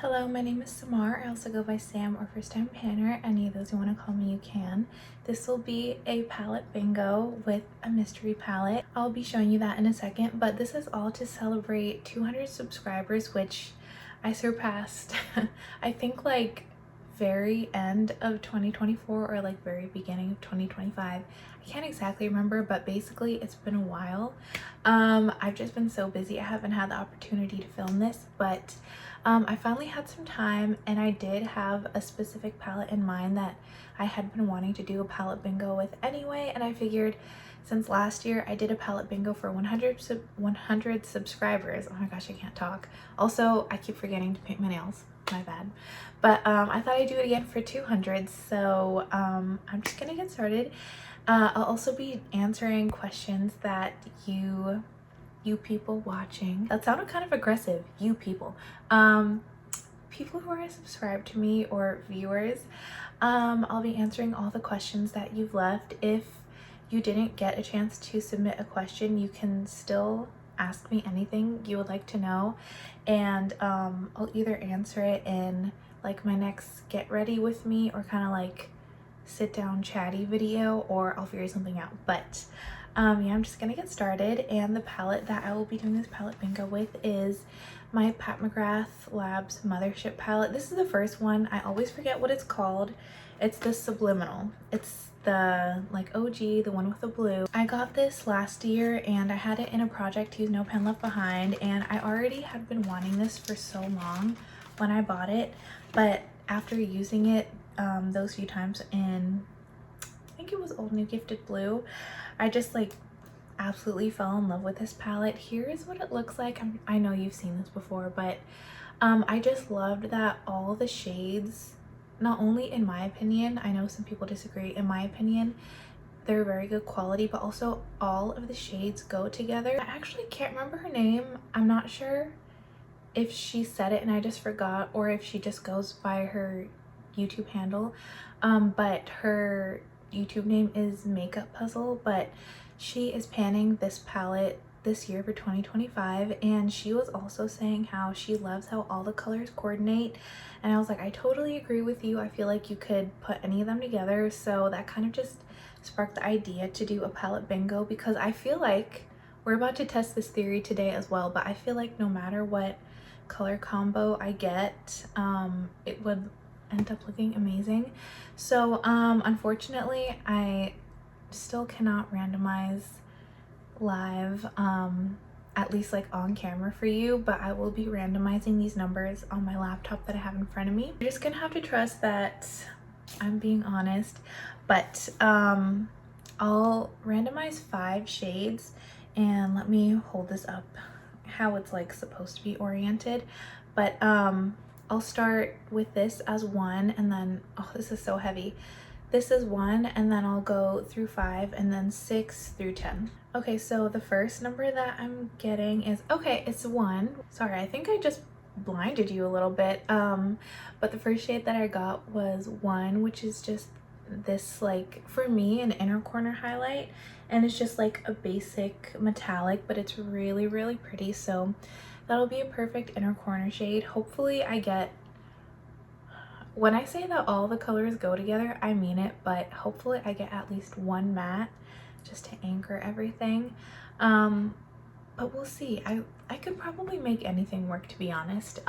Hello, my name is Samar. I also go by Sam or First Time Panner. Any of those you want to call me, you can. This will be a palette bingo with a mystery palette. I'll be showing you that in a second, but this is all to celebrate 200 subscribers, which I surpassed, I think like very end of 2024 or like very beginning of 2025. I can't exactly remember, but basically it's been a while. I've just been so busy. I haven't had the opportunity to film this, but I finally had some time, and I did have a specific palette in mind that I had been wanting to do a palette bingo with anyway, and I figured since last year I did a palette bingo for 100 subscribers. Oh my gosh, I can't talk. Also, I keep forgetting to paint my nails. My bad. But I thought I'd do it again for 200, so I'm just gonna get started. I'll also be answering questions that you people watching, that sounded kind of aggressive, you people, people who are subscribed to me or viewers. I'll be answering all the questions that you've left. If you didn't get a chance to submit a question, you can still ask me anything you would like to know, and I'll either answer it in like my next get ready with me or kind of like sit down chatty video, or I'll figure something out. But yeah, I'm just gonna get started, and the palette that I will be doing this palette bingo with is my Pat McGrath Labs Mothership palette. This is the first one. I always forget what it's called. It's the Subliminal. It's the like OG, the one with the blue. I got this last year and I had it in a project use No Pen Left Behind, and I already had been wanting this for so long when I bought it, but after using it those few times in, I think it was Old New Gifted Blue, I just like absolutely fell in love with this palette. Here is what it looks like. I know you've seen this before, but I just loved that all the shades, not only in my opinion, I know some people disagree, in my opinion they're very good quality, but also all of the shades go together. I actually can't remember her name. I'm not sure if she said it and I just forgot, or if she just goes by her YouTube handle, but her YouTube name is Makeup Puzzle. But she is panning this palette this year for 2025, and she was also saying how she loves how all the colors coordinate, and I was like, I totally agree with you. I feel like you could put any of them together, so that kind of just sparked the idea to do a palette bingo, because I feel like we're about to test this theory today as well, but I feel like no matter what color combo I get, it would end up looking amazing. So unfortunately I still cannot randomize live, at least like on camera for you, but I will be randomizing these numbers on my laptop that I have in front of me. You're just gonna have to trust that I'm being honest, but I'll randomize 5 shades, and let me hold this up how it's like supposed to be oriented. But I'll start with this as 1, and then, oh, this is so heavy. This is 1, and then I'll go through 5, and then 6 through 10. Okay, so the first number that I'm getting is, okay, it's 1. Sorry, I think I just blinded you a little bit. But the first shade that I got was 1, which is just this, like, for me, an inner corner highlight, and it's just like a basic metallic, but it's really, really pretty. So that'll be a perfect inner corner shade. Hopefully I get, when I say that all the colors go together, I mean it, but hopefully I get at least 1 matte just to anchor everything. But we'll see. I could probably make anything work, to be honest.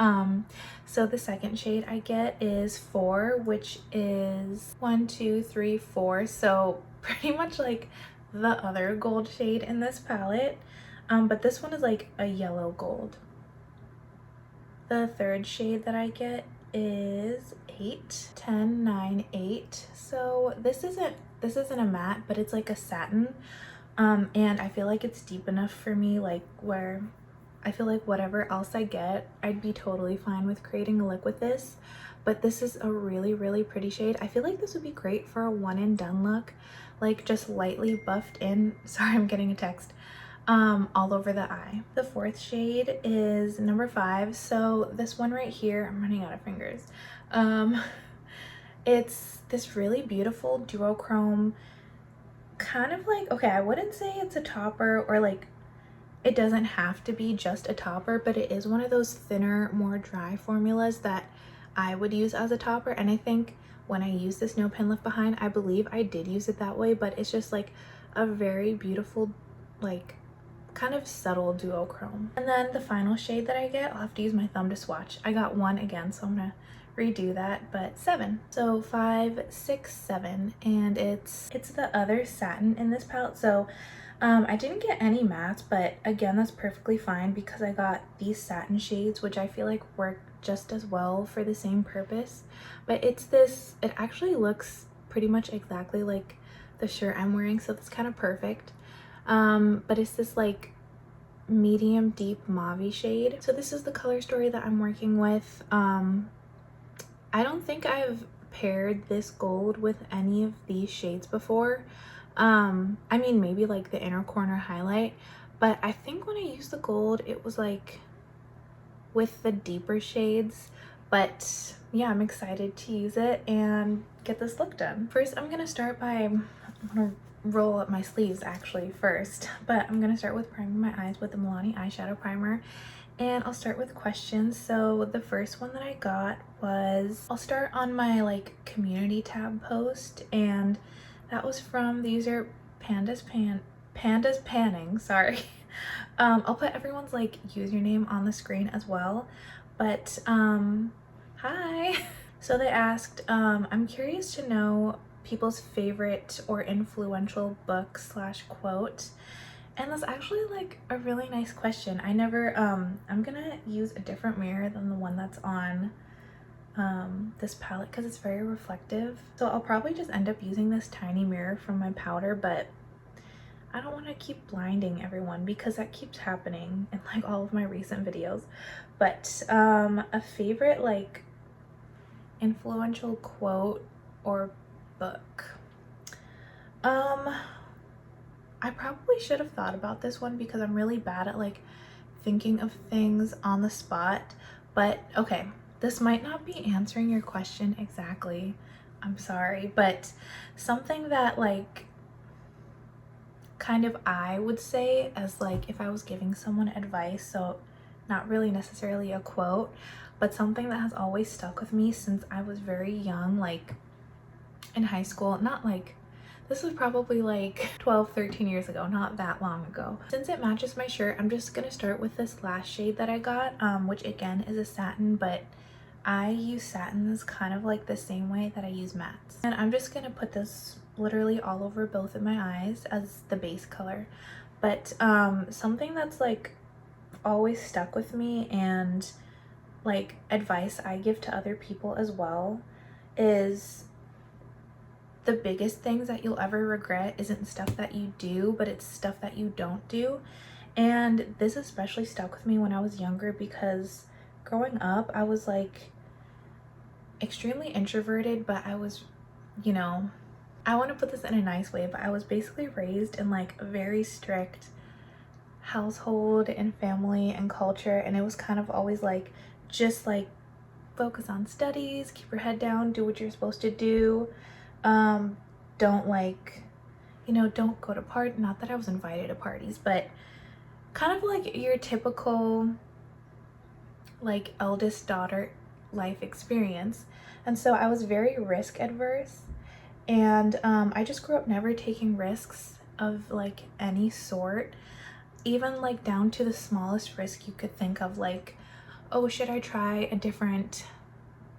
So the second shade I get is 4, which is 1, 2, 3, 4. So pretty much like the other gold shade in this palette, but this one is like a yellow gold. The third shade that I get is 8, 10, 9, 8. So this isn't a matte, but it's like a satin. And I feel like it's deep enough for me, like where I feel like whatever else I get, I'd be totally fine with creating a look with this. But this is a really, really pretty shade. I feel like this would be great for a one and done look, like just lightly buffed in. Sorry, I'm getting a text. All over the eye. The fourth shade is number 5. So this one right here, I'm running out of fingers. It's this really beautiful duochrome, kind of like, okay, I wouldn't say it's a topper or like it doesn't have to be just a topper, but it is one of those thinner, more dry formulas that I would use as a topper. And I think when I use this No Pin Left Behind, I believe I did use it that way, but it's just like a very beautiful, like kind of subtle duochrome. And then the final shade that I get, I'll have to use my thumb to swatch. I got 1 again, so I'm gonna redo that, but 7. So 5, 6, 7, and it's the other satin in this palette. So I didn't get any mattes, but again, that's perfectly fine because I got these satin shades, which I feel like work just as well for the same purpose. But it's this, it actually looks pretty much exactly like the shirt I'm wearing, so it's kind of perfect. But it's this like medium deep mauve shade. So this is the color story that I'm working with. I don't think I've paired this gold with any of these shades before. I mean, maybe like the inner corner highlight, but I think when I used the gold, it was like with the deeper shades. But yeah, I'm excited to use it and get this look done. First, I'm gonna start by, I'm gonna roll up my sleeves actually first, but I'm gonna start with priming my eyes with the Milani eyeshadow primer. And I'll start with questions. So the first one that I got was, I'll start on my like community tab post, and that was from the user Pandas Panning, sorry. I'll put everyone's like username on the screen as well, but hi. So they asked, I'm curious to know people's favorite or influential book / quote. And that's actually like a really nice question. I never, I'm gonna use a different mirror than the one that's on this palette because it's very reflective. So I'll probably just end up using this tiny mirror from my powder, but I don't want to keep blinding everyone because that keeps happening in like all of my recent videos. But a favorite like influential quote or book. I probably should have thought about this one because I'm really bad at like thinking of things on the spot. But okay, this might not be answering your question exactly. I'm sorry, but something that like kind of I would say as like if I was giving someone advice, so not really necessarily a quote, but something that has always stuck with me since I was very young, like in high school. Not like, this was probably like 12, 13 years ago, not that long ago. Since it matches my shirt, I'm just gonna start with this last shade that I got, which again is a satin, but I use satins kind of like the same way that I use mattes. And I'm just gonna put this literally all over both of my eyes as the base color. But something that's like always stuck with me and like advice I give to other people as well is the biggest things that you'll ever regret isn't stuff that you do, but it's stuff that you don't do. And this especially stuck with me when I was younger because growing up I was like extremely introverted, but I was, you know, I want to put this in a nice way, but I was basically raised in like a very strict household and family and culture, and it was kind of always like just like focus on studies, keep your head down, do what you're supposed to do. Don't like, you know, don't go to not that I was invited to parties, but kind of like your typical like eldest daughter life experience. And so I was very risk adverse, and I just grew up never taking risks of like any sort, even like down to the smallest risk you could think of, like, oh, should I try a different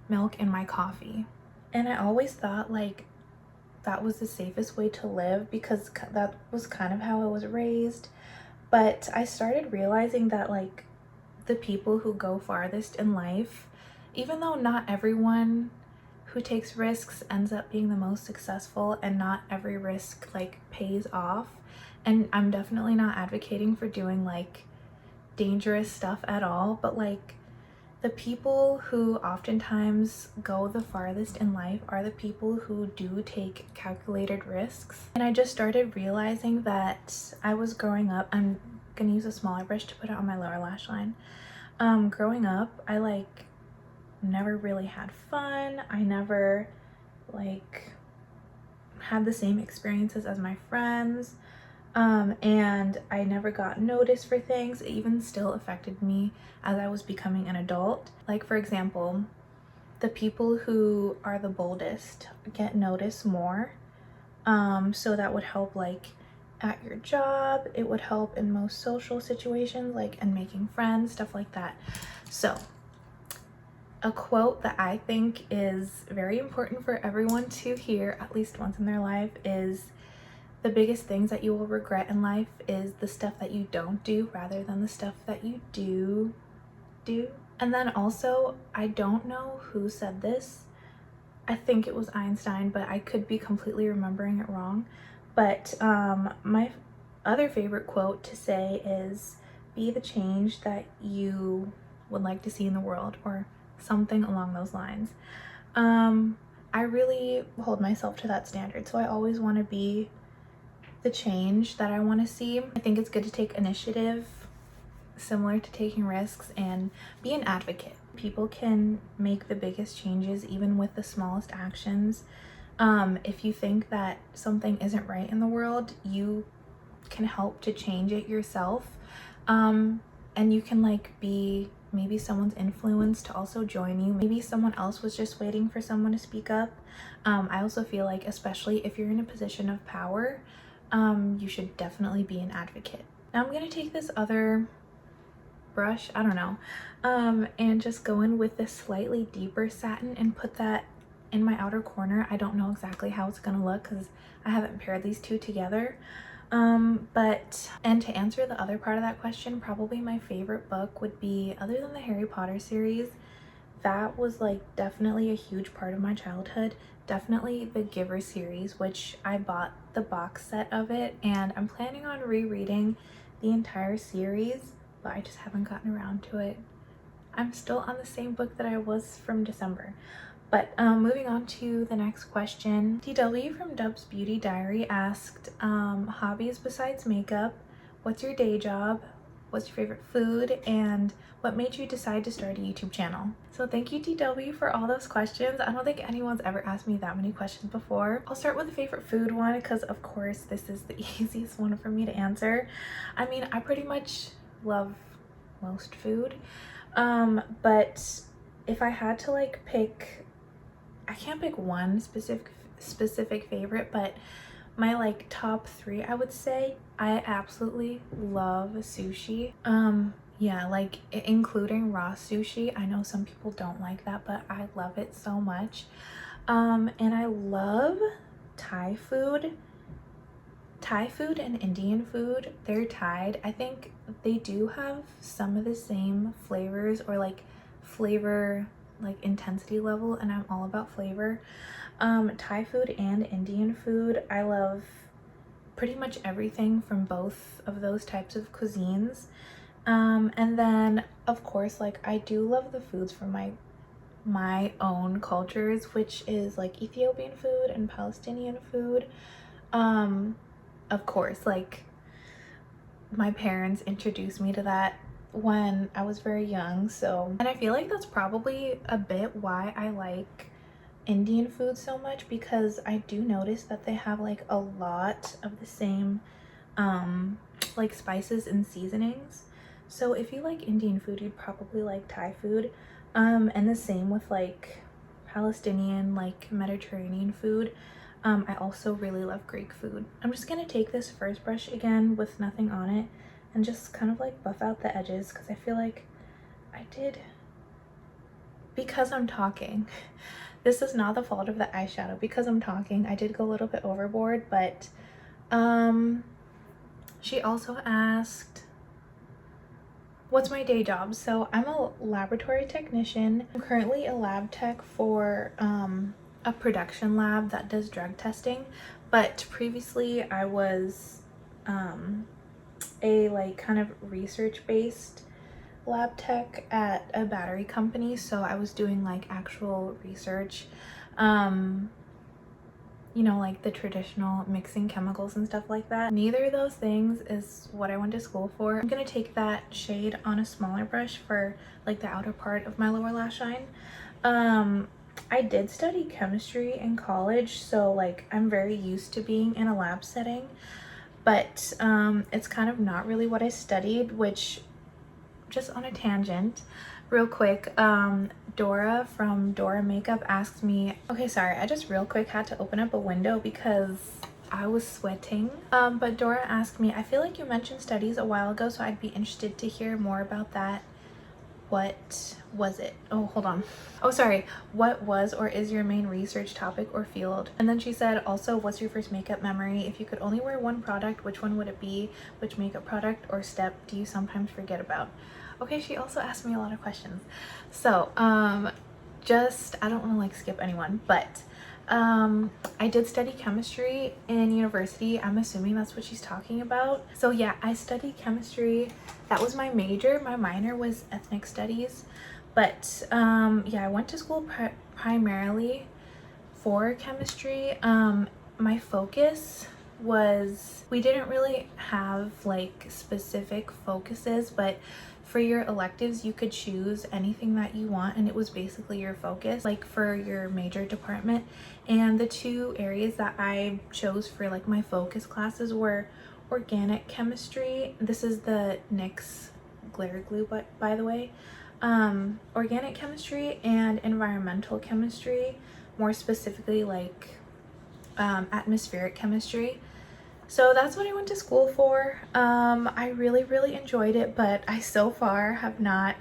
milk in my coffee? And I always thought like that was the safest way to live because that was kind of how I was raised. But I started realizing that like the people who go farthest in life, even though not everyone who takes risks ends up being the most successful and not every risk like pays off, and I'm definitely not advocating for doing like dangerous stuff at all, but like the people who oftentimes go the farthest in life are the people who do take calculated risks. And I just started realizing that I was growing up, I'm gonna use a smaller brush to put it on my lower lash line. Growing up, I like never really had fun. I never like had the same experiences as my friends. And I never got noticed for things. It even still affected me as I was becoming an adult. Like, for example, the people who are the boldest get noticed more. So that would help like at your job, it would help in most social situations, like and making friends, stuff like that. So a quote that I think is very important for everyone to hear at least once in their life is, the biggest things that you will regret in life is the stuff that you don't do rather than the stuff that you do. And then also, I don't know who said this. I think it was Einstein, but I could be completely remembering it wrong. But my other favorite quote to say is, be the change that you would like to see in the world, or something along those lines. I really hold myself to that standard, so I always want to be the change that I want to see. I think it's good to take initiative, similar to taking risks, and be an advocate. People can make the biggest changes even with the smallest actions. If you think that something isn't right in the world, you can help to change it yourself. And you can like be maybe someone's influence to also join you. Maybe someone else was just waiting for someone to speak up. I also feel like, especially if you're in a position of power, you should definitely be an advocate. Now I'm gonna take this other brush, I don't know, and just go in with this slightly deeper satin and put that in my outer corner. I don't know exactly how it's gonna look because I haven't paired these two together. And to answer the other part of that question, probably my favorite book would be, other than the Harry Potter series, that was like definitely a huge part of my childhood, definitely the Giver series, which I bought the box set of it, and I'm planning on rereading the entire series, but I just haven't gotten around to it. I'm still on the same book that I was from December. But moving on to the next question. DW from Dub's Beauty Diary asked, hobbies besides makeup, what's your day job, what's your favorite food, and what made you decide to start a YouTube channel? So thank you, DW, for all those questions. I don't think anyone's ever asked me that many questions before. I'll start with the favorite food one because of course this is the easiest one for me to answer. I mean, I pretty much love most food, but if I had to like pick, I can't pick one specific favorite, but my like top three, I would say I absolutely love sushi. Yeah, like including raw sushi. I know some people don't like that, but I love it so much. And I love Thai food. Thai food and Indian food, they're tied. I think they do have some of the same flavors, or like flavor like intensity level, and I'm all about flavor. Thai food and Indian food, I love pretty much everything from both of those types of cuisines. And then of course, like I do love the foods from my own cultures, which is like Ethiopian food and Palestinian food. Of course, like my parents introduced me to that when I was very young, so, and I feel like that's probably a bit why I like Indian food so much, because I do notice that they have like a lot of the same like spices and seasonings. So if you like Indian food, you'd probably like Thai food, and the same with like Palestinian, like Mediterranean food. I also really love Greek food. I'm just gonna take this first brush again with nothing on it and just kind of like buff out the edges, because I feel like I did, because I'm talking. This is not the fault of the eyeshadow. Because I'm talking, I did go a little bit overboard, but she also asked, what's my day job? So I'm a laboratory technician. I'm currently a lab tech for a production lab that does drug testing, but previously I was a like kind of research-based lab tech at a battery company, so I was doing like actual research, you know, like the traditional mixing chemicals and stuff like that. Neither of those things is what I went to school for. I'm gonna take that shade on a smaller brush for like the outer part of my lower lash line. I did study chemistry in college, so like I'm very used to being in a lab setting, but it's kind of not really what I studied, which, just on a tangent real quick, Dora from Dora Makeup asked me, okay, sorry, I just real quick had to open up a window because I was sweating. But Dora asked me, I feel like you mentioned studies a while ago, so I'd be interested to hear more about that. What was it? Oh, hold on. Oh, sorry. What was or is your main research topic or field? And then she said, also, what's your first makeup memory? If you could only wear one product, which one would it be? Which makeup product or step do you sometimes forget about? Okay, she also asked me a lot of questions. So, I don't want to like skip anyone, but I did study chemistry in university. I'm assuming that's what she's talking about. So yeah, I studied chemistry. That was my major. My minor was ethnic studies. But yeah, I went to school primarily for chemistry. My focus was, we didn't really have like specific focuses, but for your electives you could choose anything that you want, and it was basically your focus, like for your major department. And the two areas that I chose for like my focus classes were organic chemistry. This is the NYX glitter glue, but by the way, organic chemistry and environmental chemistry, more specifically like atmospheric chemistry. So that's what I went to school for. I really enjoyed it, but I so far have not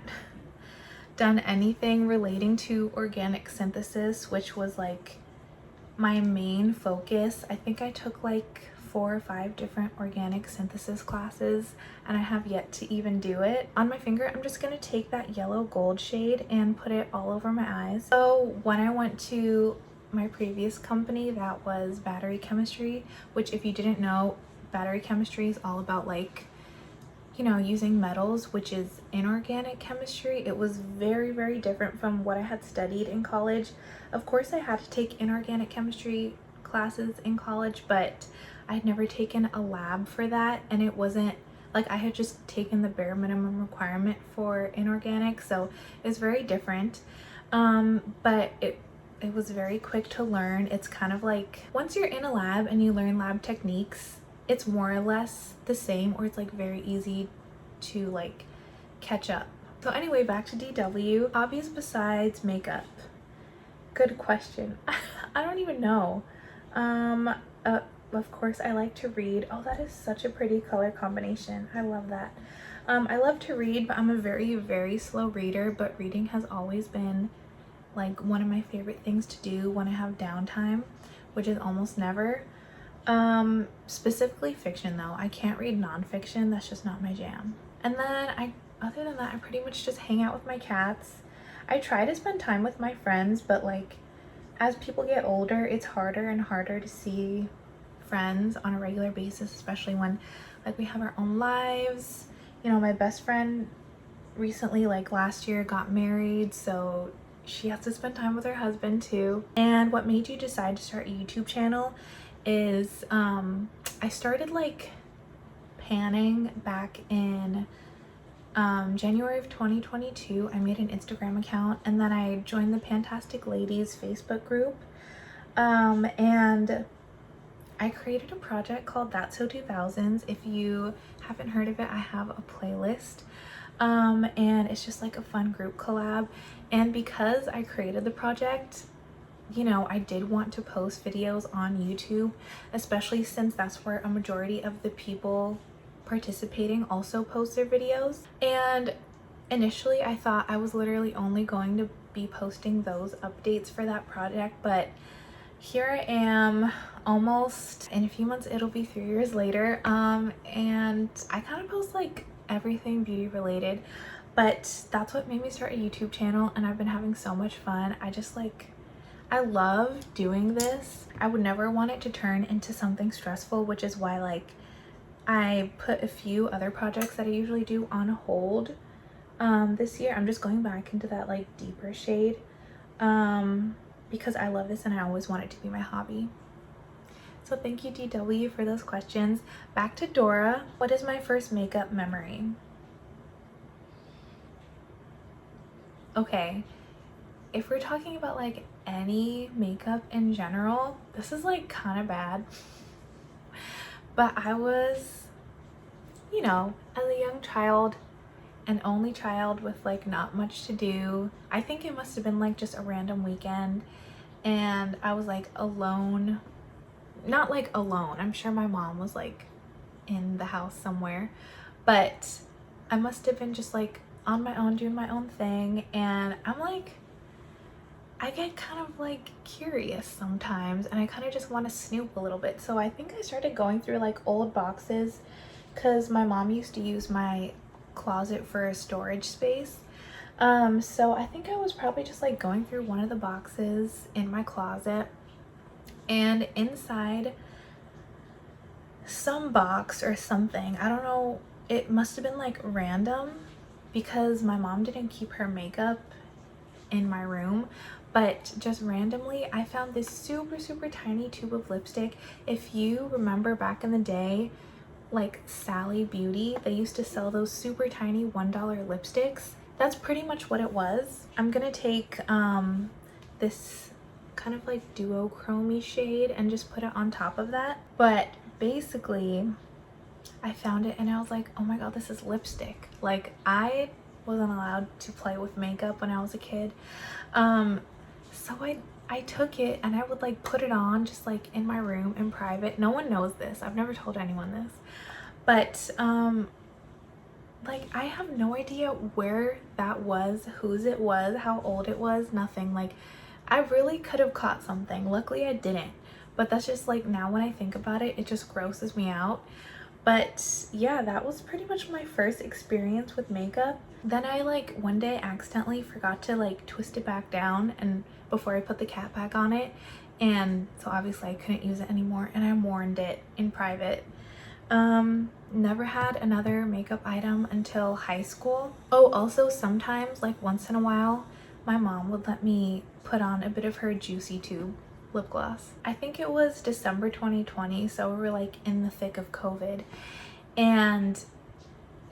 done anything relating to organic synthesis, which was like my main focus. I think I took like 4 or 5 different organic synthesis classes, and I have yet to even do it. On my finger, I'm just gonna take that yellow gold shade and put it all over my eyes. So when I went to my previous company, that was battery chemistry, which, if you didn't know, battery chemistry is all about like, you know, using metals, which is inorganic chemistry. It was very different from what I had studied in college. Of course I had to take inorganic chemistry classes in college, but I'd never taken a lab for that, and it wasn't like, I had just taken the bare minimum requirement for inorganic, so it's very different. But it was very quick to learn. It's kind of like, once you're in a lab and you learn lab techniques, it's more or less the same, or it's like very easy to like catch up. So anyway, back to DW. Hobbies besides makeup. Good question. I don't even know. Of course I like to read. Oh, that is such a pretty color combination. I love that. I love to read, but I'm a very slow reader, but reading has always been like one of my favorite things to do when I have downtime, which is almost never. Specifically fiction though. I can't read nonfiction. That's just not my jam. And then other than that, I pretty much just hang out with my cats. I try to spend time with my friends, but like, as people get older, it's harder and harder to see friends on a regular basis, especially when like we have our own lives. You know, my best friend recently, like last year, got married, so she has to spend time with her husband too. And what made you decide to start a YouTube channel is I started like panning back in January of 2022. I made an Instagram account, and then I joined the Fantastic Ladies Facebook group, and I created a project called That's So 2000s. If you haven't heard of it, I have a playlist, and it's just like a fun group collab. And because I created the project, you know, I did want to post videos on YouTube, especially since that's where a majority of the people participating also post their videos. And initially I thought I was literally only going to be posting those updates for that project, but here I am, almost in a few months it'll be 3 years later, and I kind of post like everything beauty related, but that's what made me start a YouTube channel, and I've been having so much fun. I love doing this. I would never want it to turn into something stressful, which is why like I put a few other projects that I usually do on hold. This year I'm just going back into that like deeper shade, because I love this and I always want it to be my hobby. So thank you, DW, for those questions. Back to Dora. What is my first makeup memory? Okay, if we're talking about like any makeup in general, this is like kind of bad, But I was, you know, as a young child, an only child with like not much to do. I think it must have been like just a random weekend, and I was like alone. Not like alone, I'm sure my mom was like in the house somewhere, but I must have been just like on my own doing my own thing. And I'm like, I get kind of like curious sometimes, and I kind of just want to snoop a little bit. So I think I started going through like old boxes, because my mom used to use my closet for storage space. So I think I was probably just like going through one of the boxes in my closet, and inside some box or something, I don't know, it must have been like random, because my mom didn't keep her makeup in my room, but just randomly I found this super tiny tube of lipstick. If you remember back in the day, like Sally Beauty, they used to sell those super tiny $1 lipsticks. That's pretty much what it was. I'm gonna take this kind of like duochrome shade and just put it on top of that. But basically I found it and I was like, oh my god, this is lipstick. Like, I wasn't allowed to play with makeup when I was a kid. So I took it and I would like put it on just like in my room in private. No one knows this. I've never told anyone this. But like, I have no idea where that was, whose it was, how old it was, nothing. Like, I really could have caught something. Luckily I didn't. But that's just like, now when I think about it, it just grosses me out. But yeah, that was pretty much my first experience with makeup. Then I like one day accidentally forgot to like twist it back down, and before I put the cap back on it, and so obviously I couldn't use it anymore, and I mourned it in private. Never had another makeup item until high school. Oh, also sometimes, like once in a while, my mom would let me put on a bit of her Juicy Tube lip gloss. I think it was December 2020, so we were like in the thick of COVID, and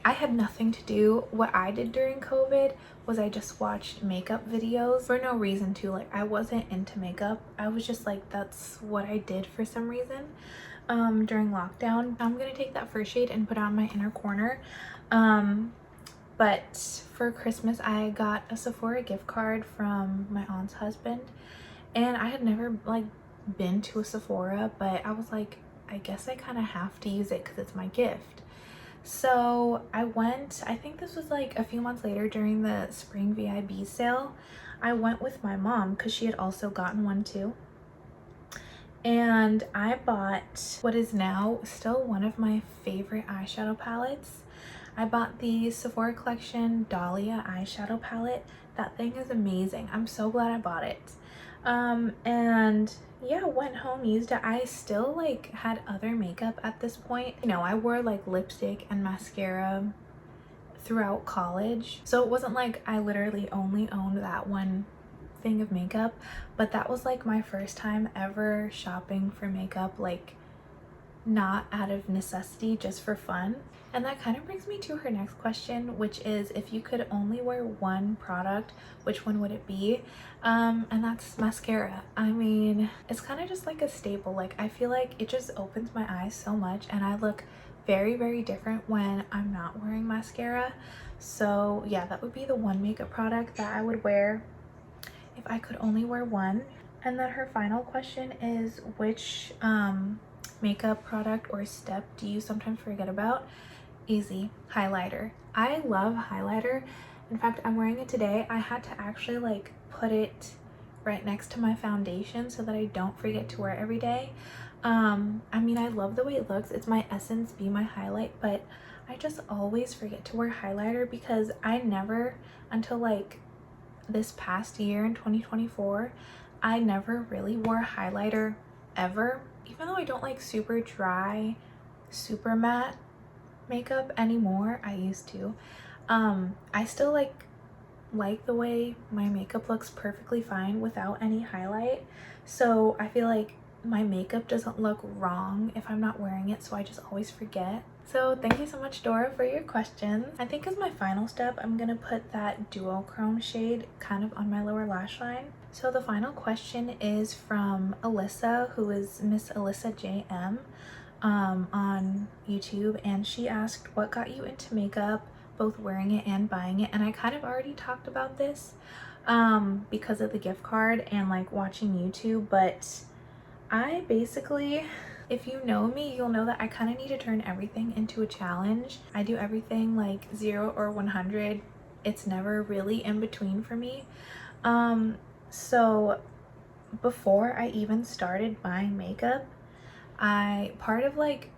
I had nothing to do. What I did during COVID was I just watched makeup videos for no reason to. Like, I wasn't into makeup. I was just like, that's what I did for some reason during lockdown. I'm gonna take that first shade and put it on my inner corner. But for Christmas I got a Sephora gift card from my aunt's husband, and I had never like been to a Sephora, but I was like, I guess I kind of have to use it because it's my gift. So I went, I think this was like a few months later during the spring VIB sale. I went with my mom because she had also gotten one too. And I bought what is now still one of my favorite eyeshadow palettes. I bought the Sephora Collection Dahlia eyeshadow palette. That thing is amazing. I'm so glad I bought it. And yeah, went home, used it. I still like had other makeup at this point. You know, I wore like lipstick and mascara throughout college, so it wasn't like I literally only owned that one thing of makeup, but that was like my first time ever shopping for makeup, like not out of necessity, just for fun. And that kind of brings me to her next question, which is, if you could only wear one product, which one would it be? And that's mascara. I mean, it's kind of just like a staple. Like, I feel like it just opens my eyes so much, and I look very different when I'm not wearing mascara. So yeah, that would be the one makeup product that I would wear if I could only wear one. And then her final question is, which makeup product or step do you sometimes forget about? Easy. Highlighter. I love highlighter. In fact, I'm wearing it today. I had to actually like put it right next to my foundation so that I don't forget to wear it every day. I mean, I love the way it looks. It's my Essence Be My Highlight, but I just always forget to wear highlighter because I never, until like this past year in 2024, I never really wore highlighter ever. Even though I don't like super dry, super matte makeup anymore, I used to. I still like the way my makeup looks perfectly fine without any highlight. So I feel like my makeup doesn't look wrong if I'm not wearing it, so I just always forget. So thank you so much, Dora, for your questions. I think as my final step, I'm gonna put that duochrome shade kind of on my lower lash line. So the final question is from Alyssa, who is Miss Alyssa JM. on YouTube, and she asked what got you into makeup, both wearing it and buying it. And I kind of already talked about this because of the gift card and like watching YouTube, but I basically, if you know me, you'll know that I kind of need to turn everything into a challenge. I do everything like 0 or 100. It's never really in between for me. So before I even started buying makeup, part of like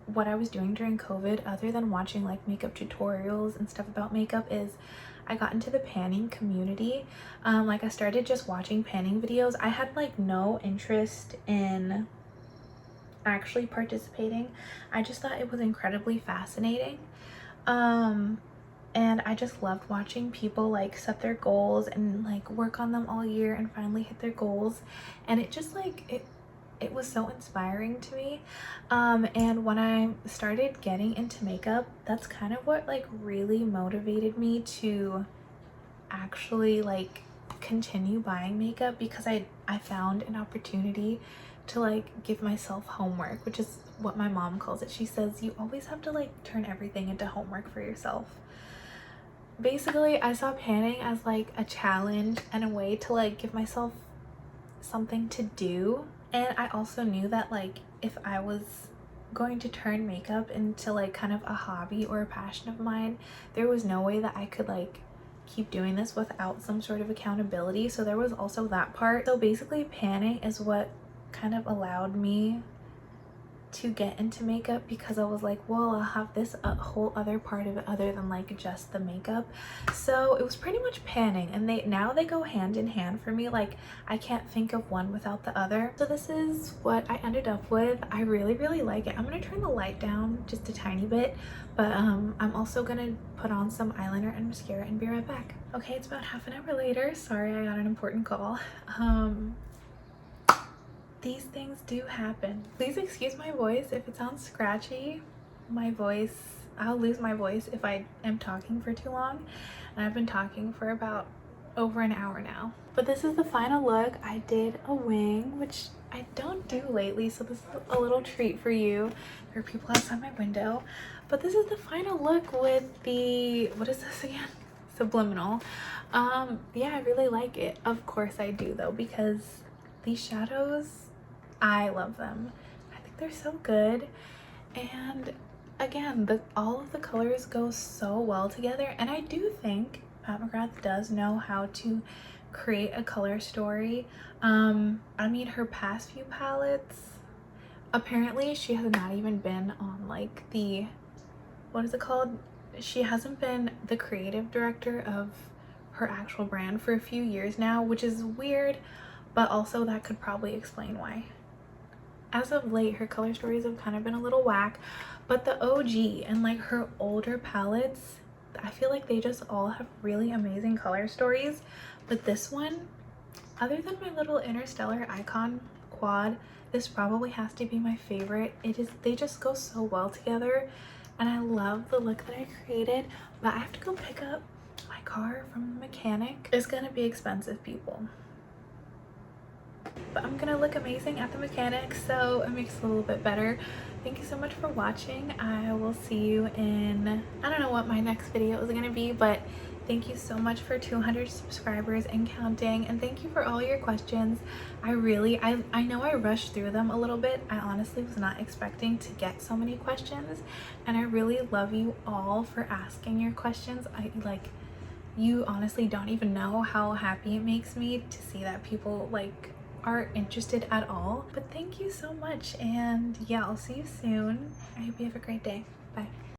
what I was doing during COVID, other than watching like makeup tutorials and stuff about makeup, is I got into the panning community. Like I started just watching panning videos. I had like no interest in actually participating. I just thought it was incredibly fascinating. And I just loved watching people like set their goals and like work on them all year and finally hit their goals. And it just like it was so inspiring to me. And when I started getting into makeup, that's kind of what like really motivated me to actually like continue buying makeup, because I found an opportunity to like give myself homework, which is what my mom calls it. She says you always have to like turn everything into homework for yourself. Basically, I saw panning as like a challenge and a way to like give myself something to do. And I also knew that like if I was going to turn makeup into like kind of a hobby or a passion of mine, there was no way that I could like keep doing this without some sort of accountability. So there was also that part. So basically panning is what kind of allowed me to get into makeup, because I was like, well, I'll have this whole other part of it other than like just the makeup. So it was pretty much panning, and now they go hand in hand for me. Like I can't think of one without the other. So this is what I ended up with. I really like it. I'm gonna turn the light down just a tiny bit, but I'm also gonna put on some eyeliner and mascara and be right back. Okay, it's about half an hour later. Sorry, I got an important call. These things do happen. Please excuse my voice if it sounds scratchy. I'll lose my voice if I am talking for too long, and I've been talking for about over an hour now. But this is the final look. I did a wing, which I don't do lately, so this is a little treat for you. There are people outside my window. But this is the final look with the, what is this again? Subliminal. Yeah, I really like it. Of course I do though, because these shadows, I love them. I think they're so good. And again, all of the colors go so well together. And I do think Pat McGrath does know how to create a color story. I mean, her past few palettes, apparently she has not even been on like the, what is it called? She hasn't been the creative director of her actual brand for a few years now, which is weird, but also that could probably explain why. As of late, her color stories have kind of been a little whack, but the OG and like her older palettes, I feel like they just all have really amazing color stories. But this one, other than my little Interstellar Icon quad, this probably has to be my favorite. They just go so well together, and I love the look that I created. But I have to go pick up my car from the mechanic. It's gonna be expensive, people. But I'm gonna look amazing at the mechanic, so it makes it a little bit better. Thank you so much for watching. I will see you in, I don't know what my next video is gonna be, but thank you so much for 200 subscribers and counting, and thank you for all your questions. I know I rushed through them a little bit. I honestly was not expecting to get so many questions, and I really love you all for asking your questions. You honestly don't even know how happy it makes me to see that people like are interested at all. But thank you so much, and yeah, I'll see you soon. I hope you have a great day. Bye.